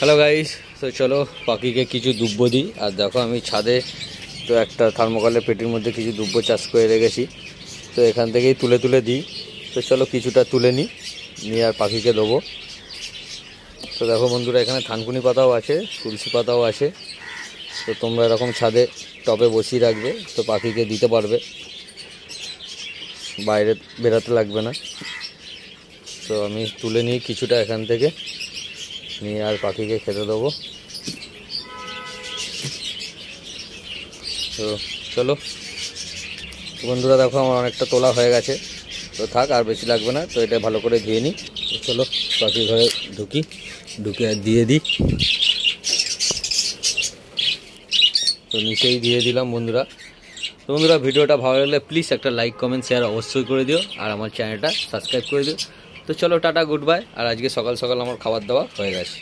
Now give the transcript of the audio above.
Hello guys, তো চলো পাখিকে কিছু দুব্বো দিই। আর দেখো আমি ছাদে তো একটা থার্মোকলের পেটির মধ্যে কিছু দুব্বো চাষ করে রেখেছি, তো এখান থেকেই তুলে তুলে দিই। তো চলো কিছুটা তুলে নিয়ে আর পাখিকে দেবো। তো দেখো বন্ধুরা, এখানে থানকুনি পাতাও আছে, তুলসী পাতাও আছে। তো তোমরা এরকম ছাদে টবে বসিয়ে রাখবে, তো পাখিকে দিতে পারবে, বাইরে বেরাতে লাগবে না। তো আমি তুলে নিই কিছুটা এখান থেকে, নিয়ে আর পাখিকে খেতে দেবো। তো চলো বন্ধুরা, দেখো আমার অনেকটা তোলা হয়ে গেছে, তো থাক, আর বেশি লাগবে না। তো এটা ভালো করে ধুয়ে নিই। তো চলো পাখি ঘরে ঢুকে আর দিয়ে দিই। তো নিচেই দিয়ে দিলাম বন্ধুরা। তো বন্ধুরা, ভিডিওটা ভালো লাগলে প্লিজ একটা লাইক কমেন্ট শেয়ার অবশ্যই করে দিও, আর আমার চ্যানেলটা সাবস্ক্রাইব করে দিও। তো চলো টাটা, গুড বাই। আর আজকে সকাল সকাল আমার খাবার দাওয়া হয়ে গেছে।